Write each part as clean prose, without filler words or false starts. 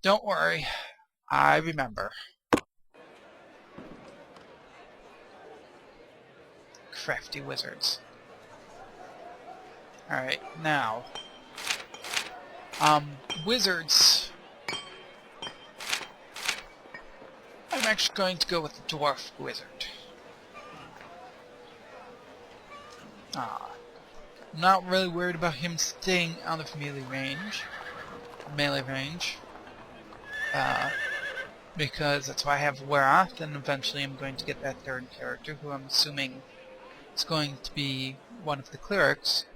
Don't worry, I remember. Crafty wizards. Alright, now. Wizards. I'm actually going to go with the dwarf wizard. I'm not really worried about him staying out of melee range. Because that's why I have Weroth, and eventually I'm going to get that third character, who I'm assuming is going to be one of the clerics.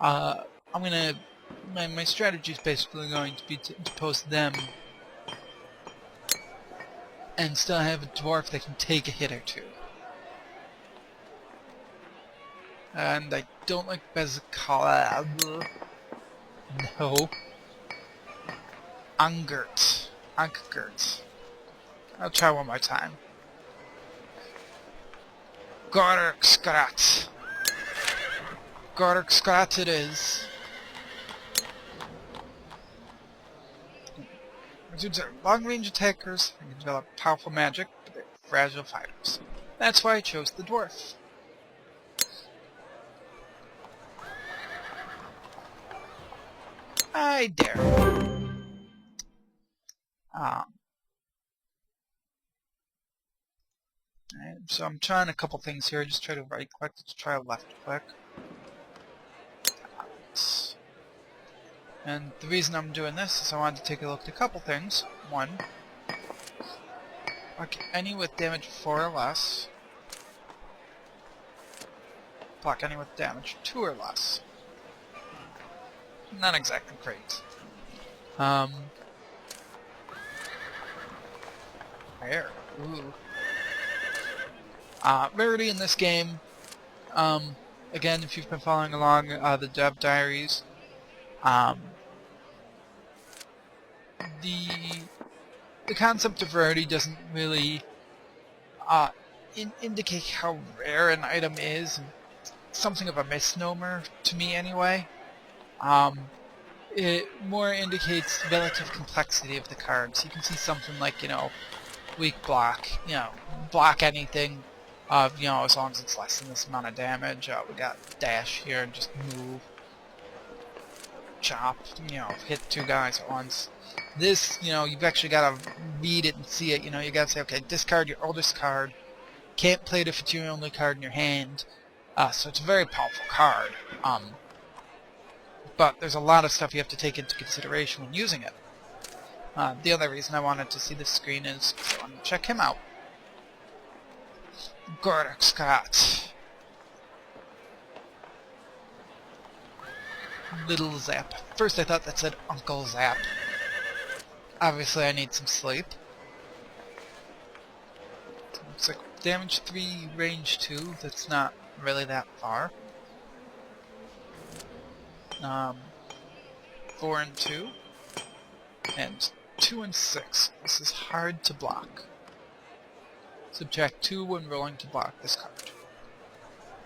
My strategy is basically going to be to post them and still have a dwarf that can take a hit or two. And I don't like Bezikala. No. Angert. I'll try one more time. Gorurkskrat. Gorurkskrat it is. Wizards are long-range attackers and can develop powerful magic, but they're fragile fighters. That's why I chose the dwarf. I dare. So I'm trying a couple things here. Just try to right click, let's try a left click. And the reason I'm doing this is I wanted to take a look at a couple things. One, block any with damage 4 or less. Block any with damage 2 or less. Not exactly great. There. Ooh. Rarity in this game. Again, if you've been following along the Dev Diaries, the concept of rarity doesn't really indicate how rare an item is. Something of a misnomer to me, anyway. It more indicates relative complexity of the cards. You can see something like, weak block, block anything, as long as it's less than this amount of damage. We got dash here and just move, chop, hit 2 guys at once. This, you've actually got to read it and see it. You got to say, okay, discard your oldest card. Can't play it if it's your only card in your hand. So it's a very powerful card. But there's a lot of stuff you have to take into consideration when using it. The other reason I wanted to see this screen is because I wanted to check him out. Gorurkskrat. Little Zap. First I thought that said Uncle Zap. Obviously I need some sleep. Looks like damage 3, range 2. That's not really that far. 4 and 2. And 2 and 6. This is hard to block. Subtract 2 when rolling to block this card.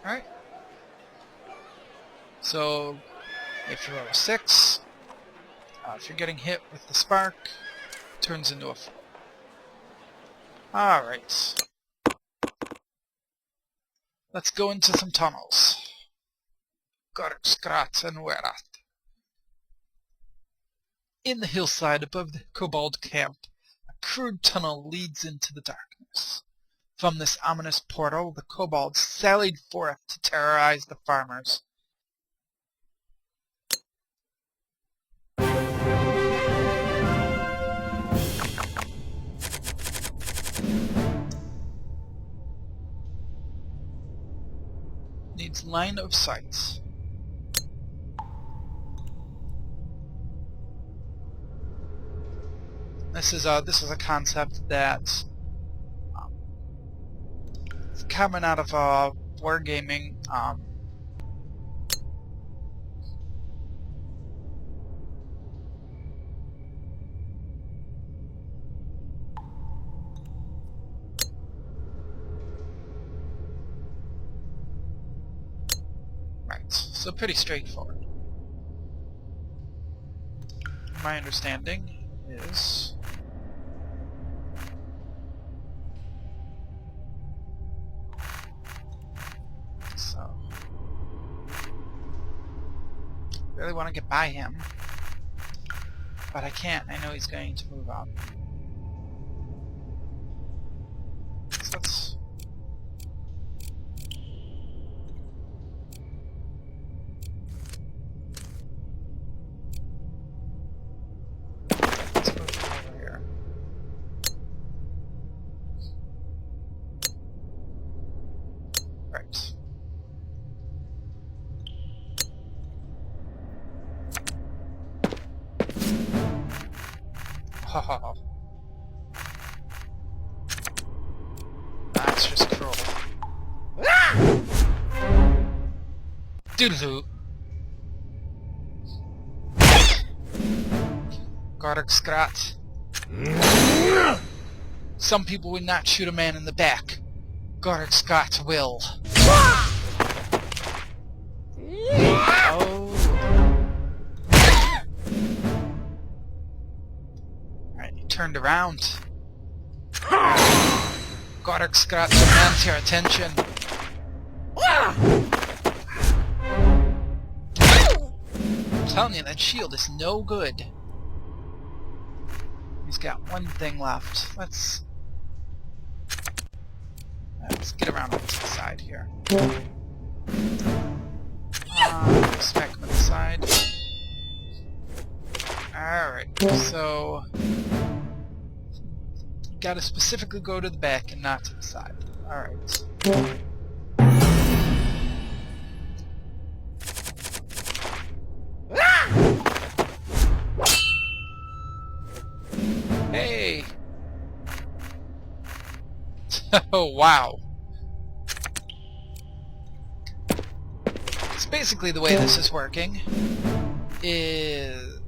Alright. So, if you roll a 6, if you're getting hit with the spark, it turns into a 4. Alright. Let's go into some tunnels. Gorurkskrat and Weroth. In the hillside above the kobold camp, a crude tunnel leads into the darkness. From this ominous portal, the kobolds sallied forth to terrorize the farmers. Needs line of sight. This is a concept that is coming out of wargaming. Right, so pretty straightforward. My understanding is really want to get by him. But I can't. I know he's going to move on. So let's... let's move him over here. Right. Oh. That's just cruel. Doodaloo. Gorurkskrat. Some people would not shoot a man in the back. Gorurkskrat will. Oh. Alright, he turned around. Gorurkskrat demands your attention. I'm telling you, that shield is no good. He's got one thing left. Let's get around to the side here. Smack him on the side. Alright, so... gotta specifically go to the back and not to the side. Alright. Hey! Oh, wow. So basically the way this is working is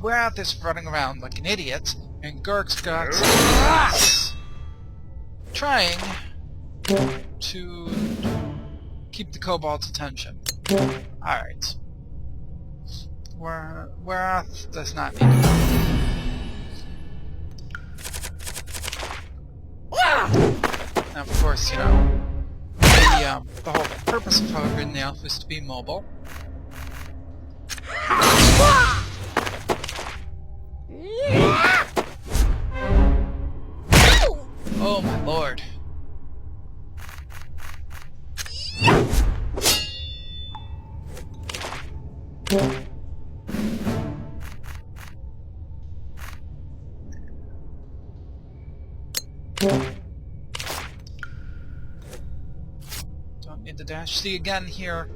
Weroth is running around like an idiot, and Gorurkskrat is trying to keep the kobold's attention. Alright. Weroth does not need to know. Now, of course, you know, the whole purpose of Hogan the Elf is to be mobile. Oh my lord. Don't need the dash. See again here.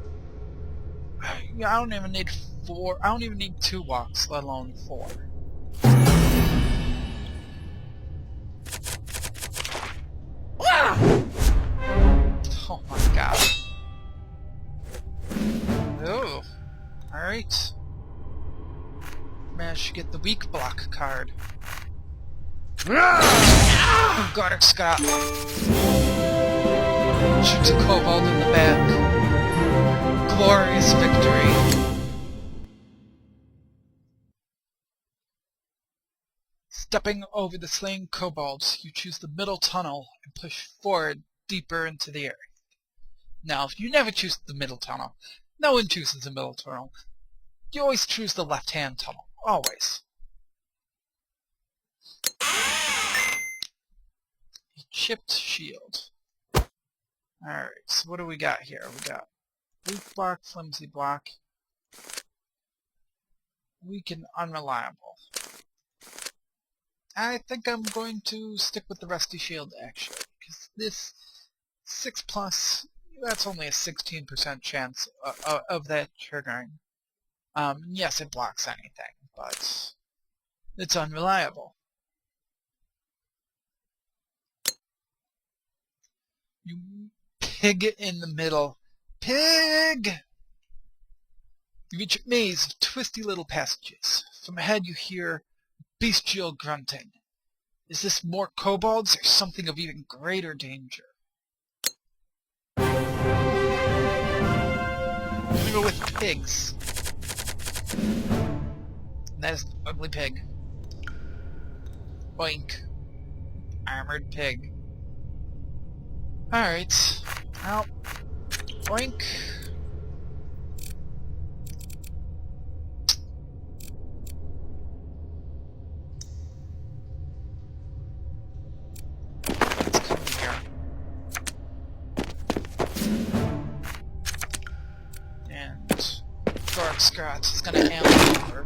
I don't even need 4. I don't even need 2 walks, let alone 4. Oh my god. Oh. Alright. Managed to get the weak block card. Gorurkskrat shoots a kobold in the back. Glorious victory. Stepping over the slain kobolds, you choose the middle tunnel and push forward deeper into the area. Now, if you never choose the middle tunnel, no one chooses the middle tunnel. You always choose the left-hand tunnel. Always. A chipped shield. Alright, so what do we got here? We got weak block, flimsy block, weak and unreliable. I think I'm going to stick with the rusty shield, actually, because this 6+, that's only a 16% chance of that triggering. Yes, it blocks anything, but it's unreliable. You pig in the middle. Pig! You reach a maze of twisty little passages. From ahead you hear bestial grunting. Is this more kobolds or something of even greater danger? I'm gonna go with pigs. And that is an ugly pig. Boink. Armored pig. Alright. Well, boink. Gorurkskrat is gonna hand it over.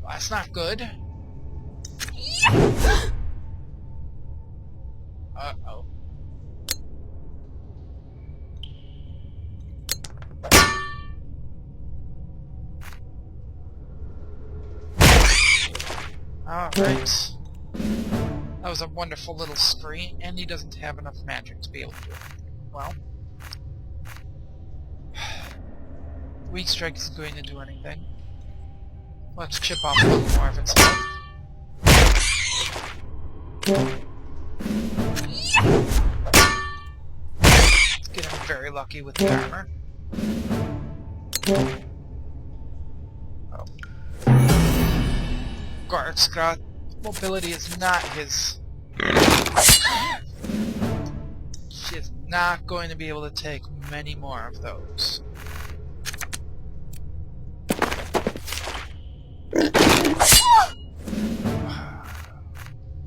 Well, that's not good. Uh-oh. Alright. That was a wonderful little spree, and he doesn't have enough magic to be able to do anything. Well. Weak Strike isn't going to do anything. Let's chip off a little more of its health. Let's get him very lucky with the armor. Oh. Gorurkskrat, mobility is not his... She is not going to be able to take many more of those.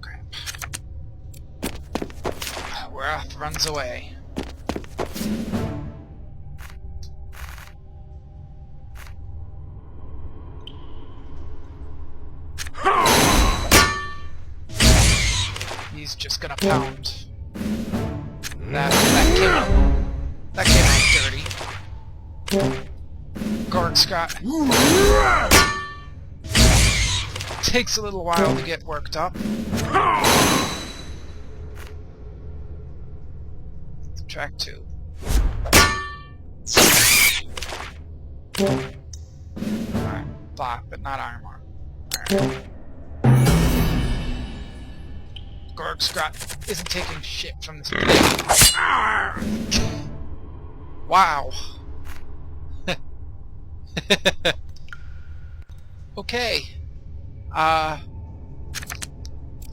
Crap. Weroth runs away. He's just gonna pound. That came out dirty. Gorurkskrat takes a little while to get worked up. Track 2. Alright, block, but not armor. Alright. Gorurkskrat isn't taking shit from this place. Wow. Okay.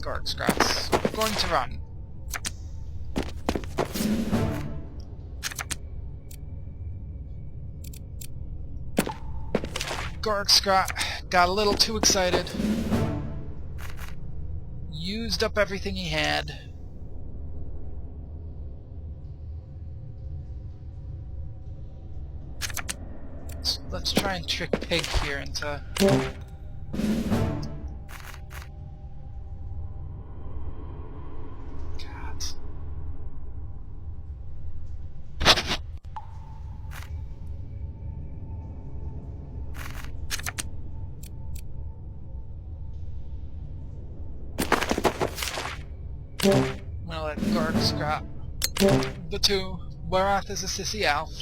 Gorurkskrat's going to run. Gorurkskrat got a little too excited. Used up everything he had. Let's try and trick Pig here into... God. I'm gonna let Gorurkskrat the two. Weroth is a sissy elf.